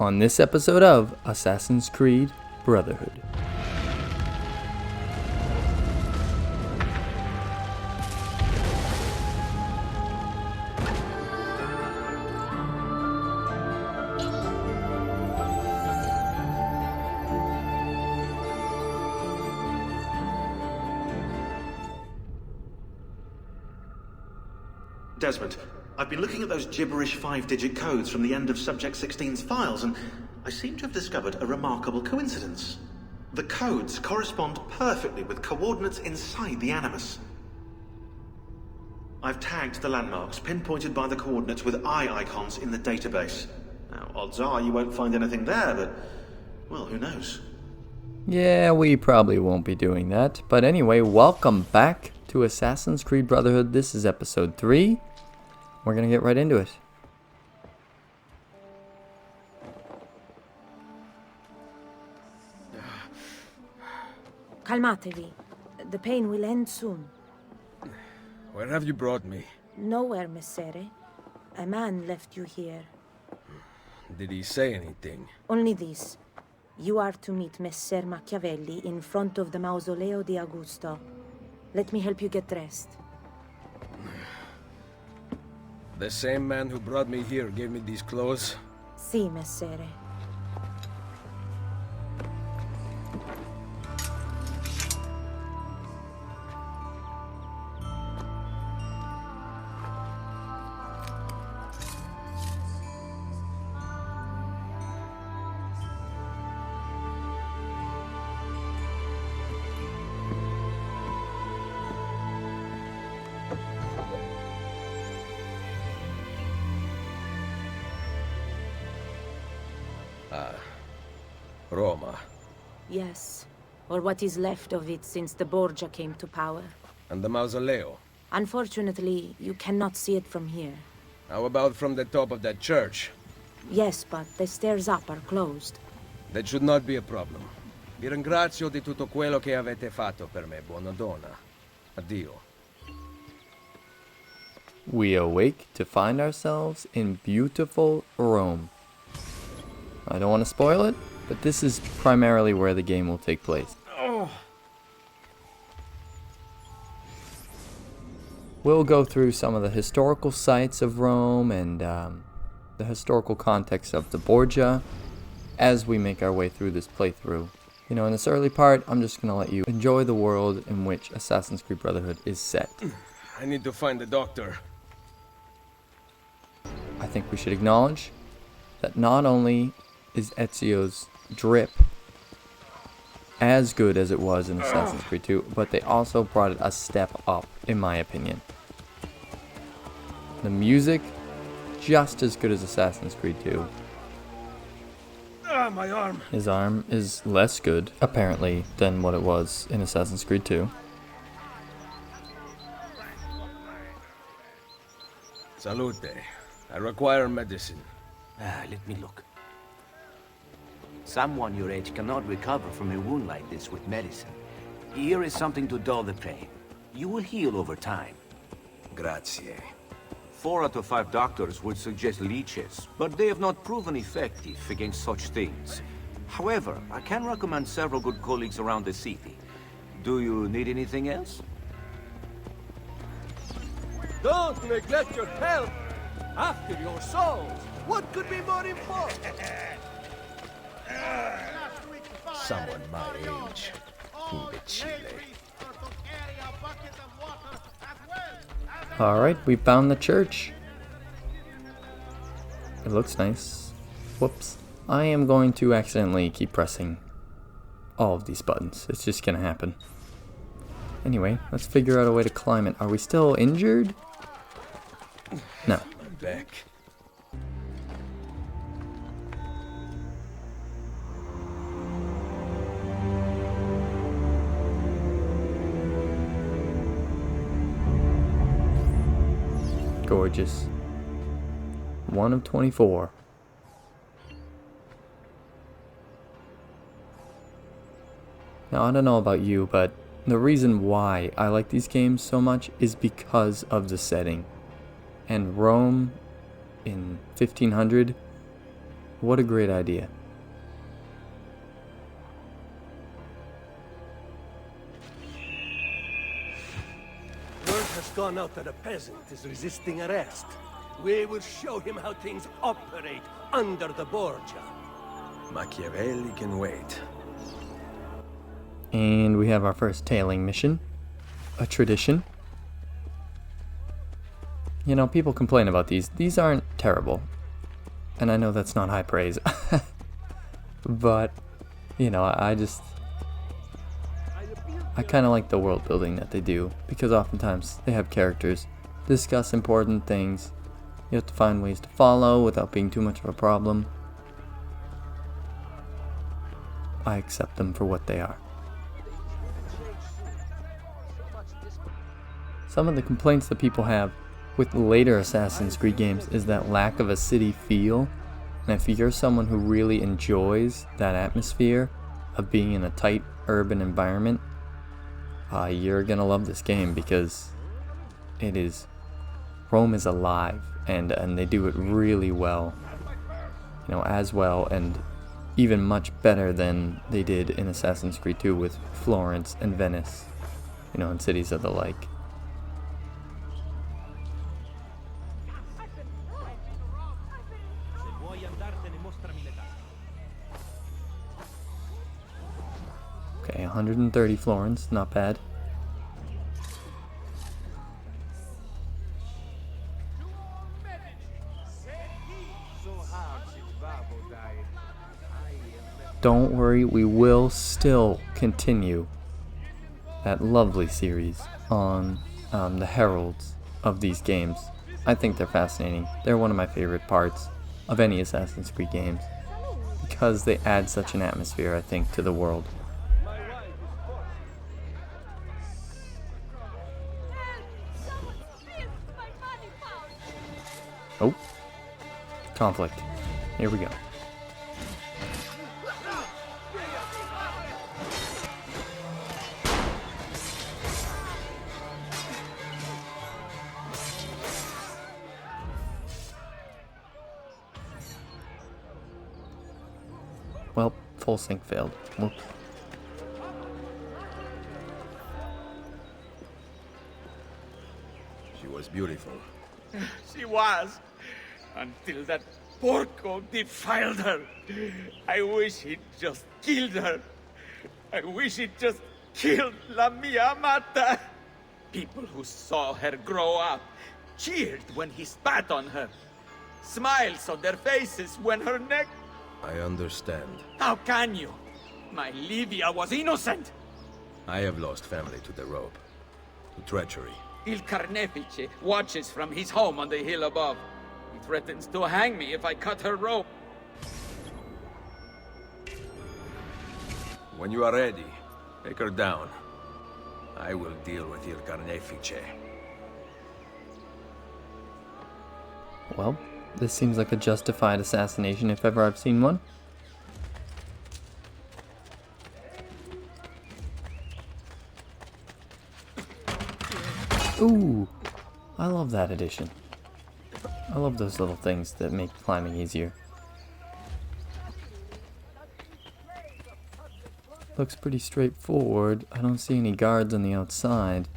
on this episode of Assassin's Creed Brotherhood. Desmond, I've been looking at those gibberish 5-digit codes from the end of Subject 16's files, and I seem to have discovered a remarkable coincidence. The codes correspond perfectly with coordinates inside the Animus. I've tagged the landmarks pinpointed by the coordinates with eye icons in the database. Now, odds are you won't find anything there, but, well, who knows? Yeah, we probably won't be doing that. But anyway, welcome back to Assassin's Creed Brotherhood. This is episode 3. We're gonna get right into it. Calmatevi. The pain will end soon. Where have you brought me? Nowhere, Messere. A man left you here. Did he say anything? Only this. You are to meet Messer Machiavelli in front of the Mausoleo di Augusto. Let me help you get dressed. The same man who brought me here gave me these clothes? Si, Messere. Roma. Yes. Or what is left of it since the Borgia came to power. And the Mausoleo? Unfortunately, you cannot see it from here. How about from the top of that church? Yes, but the stairs up are closed. That should not be a problem. Vi ringrazio di tutto quello che avete fatto per me, buona donna. Addio. We awake to find ourselves in beautiful Rome. I don't want to spoil it, but this is primarily where the game will take place. We'll go through some of the historical sites of Rome and the historical context of the Borgia as we make our way through this playthrough. You know, in this early part, I'm just going to let you enjoy the world in which Assassin's Creed Brotherhood is set. I need to find the doctor. I think we should acknowledge that not only is Ezio's drip as good as it was in Assassin's Creed 2, but they also brought it a step up, in my opinion. The music, just as good as Assassin's Creed 2. My arm. His arm is less good, apparently, than what it was in Assassin's Creed 2. Salute. I require medicine. Let me look. Someone your age cannot recover from a wound like this with medicine. Here is something to dull the pain. You will heal over time. Grazie. 4 out of 5 doctors would suggest leeches, but they have not proven effective against such things. However, I can recommend several good colleagues around the city. Do you need anything else? Don't neglect your health! After your souls, what could be more important? Someone my age. Imbecile. Alright, we found the church. It looks nice. Whoops. I am going to accidentally keep pressing all of these buttons. It's just gonna happen. Anyway, let's figure out a way to climb it. Are we still injured? No. I'm back. Gorgeous. 1 of 24. Now, I don't know about you, but the reason why I like these games so much is because of the setting. And Rome in 1500 What a great idea. Word has gone out that a peasant is resisting arrest. We will show him how things operate under the Borgia. Machiavelli can wait. And we have our first tailing mission. A tradition. You know, people complain about these. These aren't terrible. And I know that's not high praise. But, you know, I kind of like the world building that they do. Because oftentimes they have characters discuss important things. You have to find ways to follow without being too much of a problem. I accept them for what they are. Some of the complaints that people have with later Assassin's Creed games is that lack of a city feel. And if you're someone who really enjoys that atmosphere of being in a tight urban environment, you're gonna love this game because Rome is alive and they do it really well. You know, as well and even much better than they did in Assassin's Creed 2 with Florence and Venice, you know, and cities of the like. Okay, 130 florins, not bad. Don't worry, we will still continue that lovely series on the heralds of these games. I think they're fascinating. They're one of my favorite parts of any Assassin's Creed games because they add such an atmosphere, I think, to the world. Oh, conflict. Here we go. Well, full sync failed. Whoops. She was beautiful. She was, until that porco defiled her. I wish he'd just killed her. I wish he'd just killed La Mia Amata. People who saw her grow up cheered when he spat on her. Smiles on their faces when her neck... I understand. How can you? My Livia was innocent. I have lost family to the rope. To treachery. Il Carnefice watches from his home on the hill above. He threatens to hang me if I cut her rope. When you are ready, take her down. I will deal with Il Carnefice. Well, this seems like a justified assassination if ever I've seen one. Ooh, I love that addition. I love those little things that make climbing easier. Looks pretty straightforward. I don't see any guards on the outside.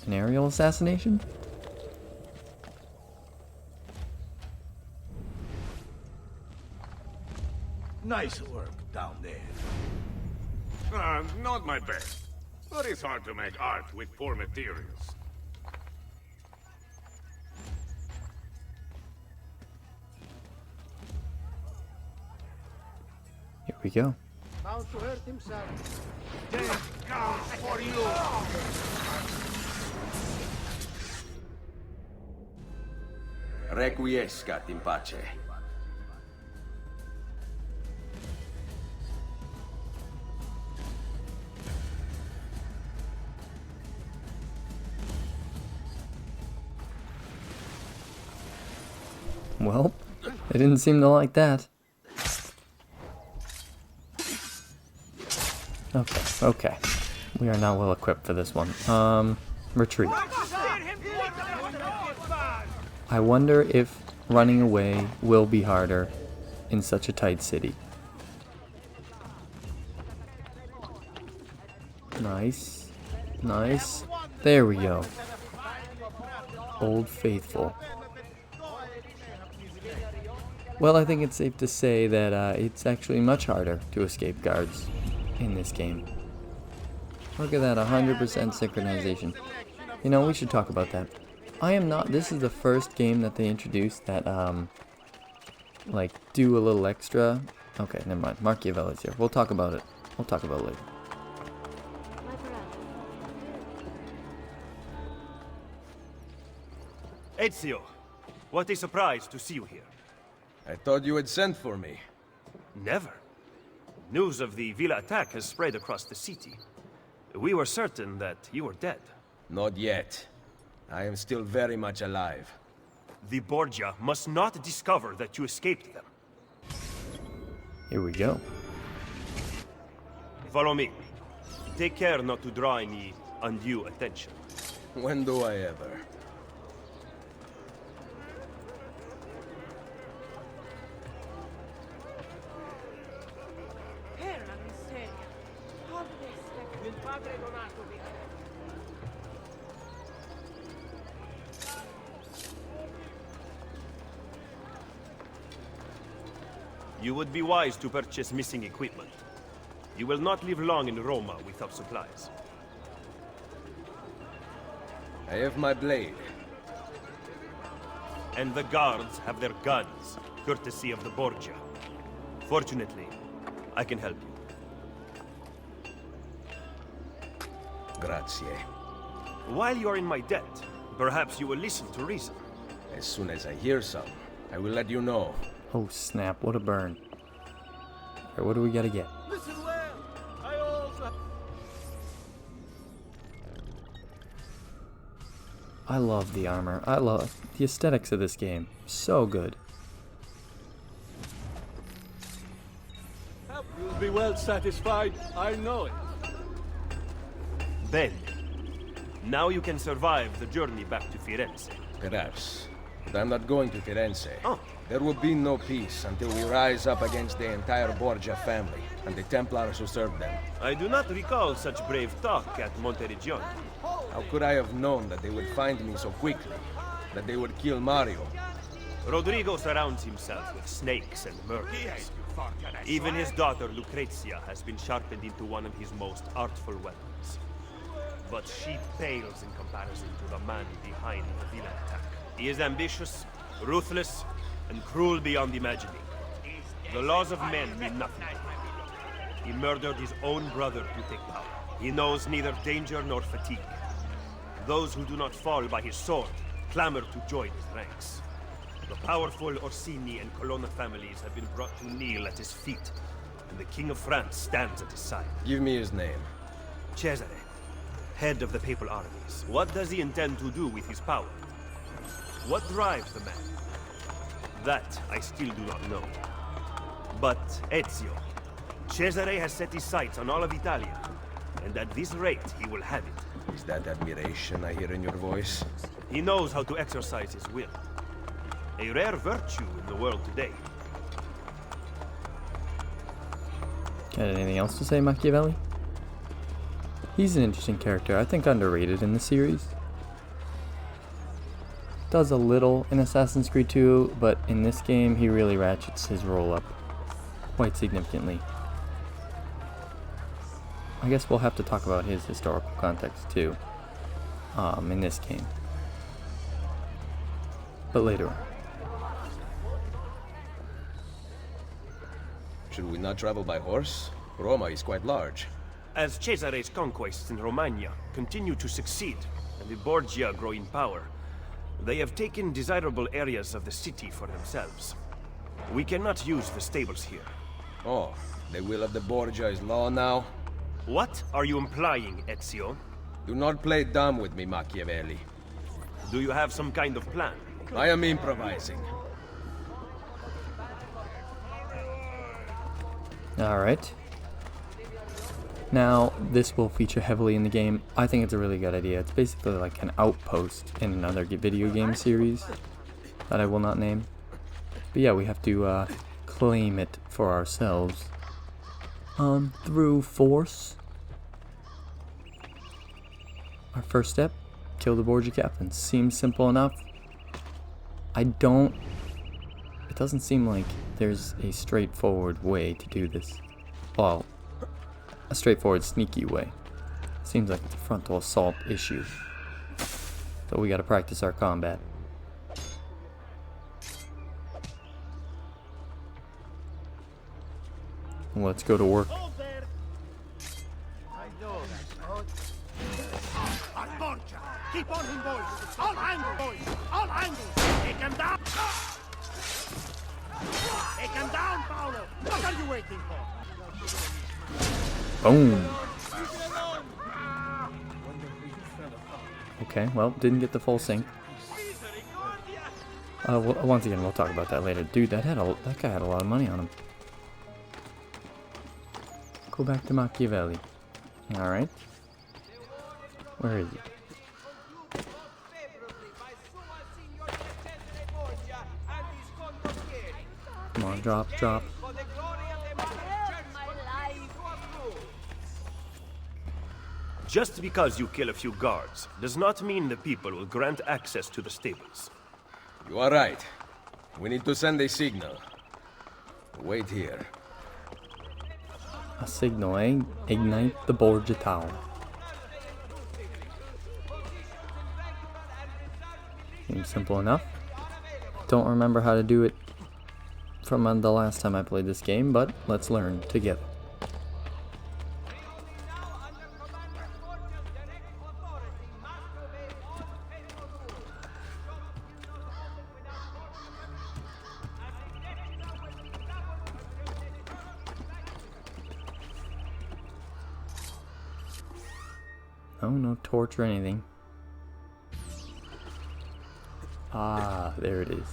An aerial assassination? Nice work down there. Not my best. But it's hard to make art with poor materials. Here we go. Bound to hurt himself. Death comes for you! Requiescat in pace. Well, they didn't seem to like that. Okay. We are not well equipped for this one. Retreat. I wonder if running away will be harder in such a tight city. Nice. Nice. There we go. Old Faithful. Well, I think it's safe to say that it's actually much harder to escape guards in this game. Look at that, 100% synchronization. You know, we should talk about that. This is the first game that they introduced that, like, do a little extra. Okay, never mind. Machiavelli's here. We'll talk about it. We'll talk about it later. Ezio, what a surprise to see you here. I thought you had sent for me. Never. News of the Villa attack has spread across the city. We were certain that you were dead. Not yet. I am still very much alive. The Borgia must not discover that you escaped them. Here we go. Follow me. Take care not to draw any undue attention. When do I ever? You would be wise to purchase missing equipment. You will not live long in Roma without supplies. I have my blade. And the guards have their guns, courtesy of the Borgia. Fortunately, I can help you. Grazie. While you are in my debt, perhaps you will listen to reason. As soon as I hear some, I will let you know. Oh snap, what a burn. Alright, what do we gotta get? Listen well. I also... I love the armor. I love the aesthetics of this game. So good. You'll be well satisfied. I know it. Bene. Now you can survive the journey back to Firenze. Perhaps. But I'm not going to Firenze. Oh. There will be no peace until we rise up against the entire Borgia family and the Templars who serve them. I do not recall such brave talk at Monteriggioni. How could I have known that they would find me so quickly? That they would kill Mario? Rodrigo surrounds himself with snakes and murderers. Even his daughter Lucrezia has been sharpened into one of his most artful weapons. But she pales in comparison to the man behind the Villa attack. He is ambitious, ruthless, and cruel beyond imagining. The laws of men mean nothing to him. He murdered his own brother to take power. He knows neither danger nor fatigue. Those who do not fall by his sword clamor to join his ranks. The powerful Orsini and Colonna families have been brought to kneel at his feet, and the King of France stands at his side. Give me his name. Cesare, head of the papal armies. What does he intend to do with his power? What drives the man? That I still do not know. But Ezio, Cesare has set his sights on all of Italia, and at this rate he will have it. Is that admiration I hear in your voice? He knows how to exercise his will. A rare virtue in the world today. Got anything else to say, Machiavelli? He's an interesting character, I think underrated in the series. Does a little in Assassin's Creed 2, but in this game he really ratchets his role up quite significantly. I guess we'll have to talk about his historical context too, in this game. But later on. Should we not travel by horse? Roma is quite large. As Cesare's conquests in Romagna continue to succeed, and the Borgia grow in power, they have taken desirable areas of the city for themselves. We cannot use the stables here. Oh, the will of the Borgia is law now? What are you implying, Ezio? Do not play dumb with me, Machiavelli. Do you have some kind of plan? I am improvising. Alright. Now, this will feature heavily in the game. I think it's a really good idea. It's basically like an outpost in another video game series that I will not name. But yeah, we have to claim it for ourselves. Through force. Our first step, kill the Borgia captain. Seems simple enough. It doesn't seem like there's a straightforward way to do this. Well, a straightforward, sneaky way. Seems like it's a frontal assault issue. So we gotta practice our combat. Let's go to work. Keep on him, boys! All angles, boys! All angles! Take him down! Take him down, Paolo! What are you waiting for? Boom! Okay, well, didn't get the full sync. Once again, we'll talk about that later. Dude, that guy had a lot of money on him. Go back to Machiavelli. Alright. Where is he? Come on, drop. Just because you kill a few guards does not mean the people will grant access to the stables. You are right. We need to send a signal. Wait here. A signal, eh? Ignite the Borgia Tower. Seems simple enough. Don't remember how to do it from the last time I played this game, but let's learn together. Oh, no torch or anything. Ah, there it is.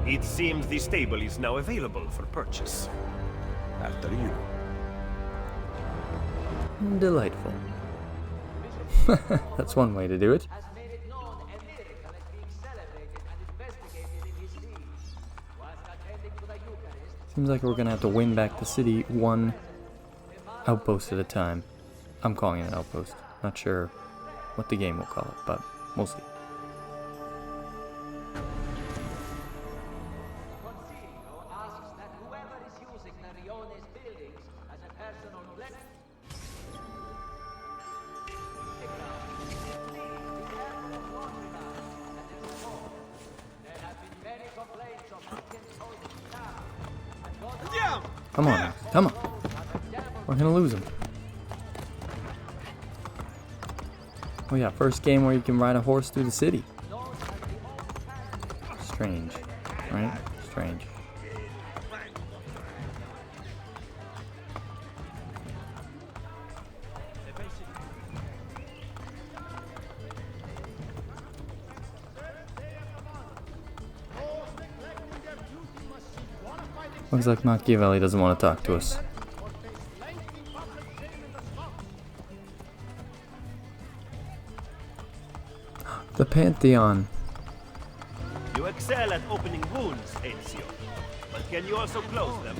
It seems the stable is now available for purchase. After you. Delightful. That's one way to do it. Seems like we're gonna have to win back the city one outpost at a time. I'm calling it an outpost. Not sure what the game will call it, but we'll see. Come on, come on. We're gonna lose him. Oh yeah, first game where you can ride a horse through the city. Strange, right? Strange. Looks like Machiavelli doesn't want to talk to us. The Pantheon. You excel at opening wounds, Ezio. But can you also close them?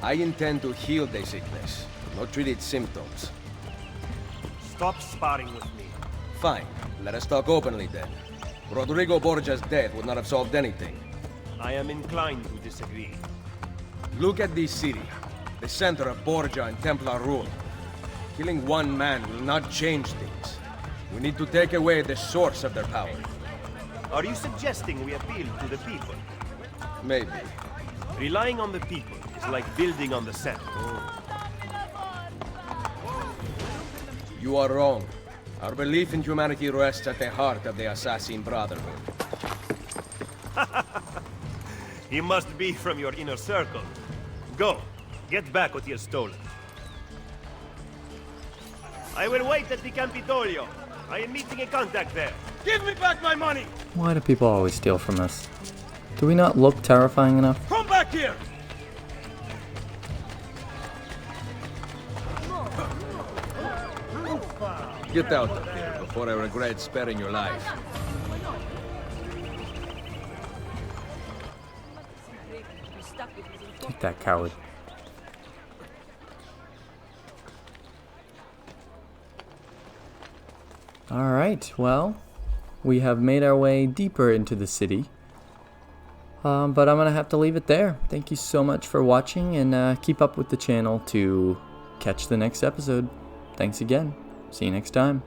I intend to heal the sickness, not treat its symptoms. Stop sparring with me. Fine. Let us talk openly then. Rodrigo Borgia's death would not have solved anything. I am inclined to disagree. Look at this city, the center of Borgia and Templar rule. Killing one man will not change things. We need to take away the source of their power. Are you suggesting we appeal to the people? Maybe. Relying on the people is like building on the sand. You are wrong. Our belief in humanity rests at the heart of the Assassin Brotherhood. He must be from your inner circle. Go, get back what he has stolen. I will wait at the Campidoglio. I am meeting a contact there. Give me back my money! Why do people always steal from us? Do we not look terrifying enough? Come back here! Get out of here before I regret sparing your life. Take that, coward. Alright, well, we have made our way deeper into the city. But I'm going to have to leave it there. Thank you so much for watching, and keep up with the channel to catch the next episode. Thanks again. See you next time.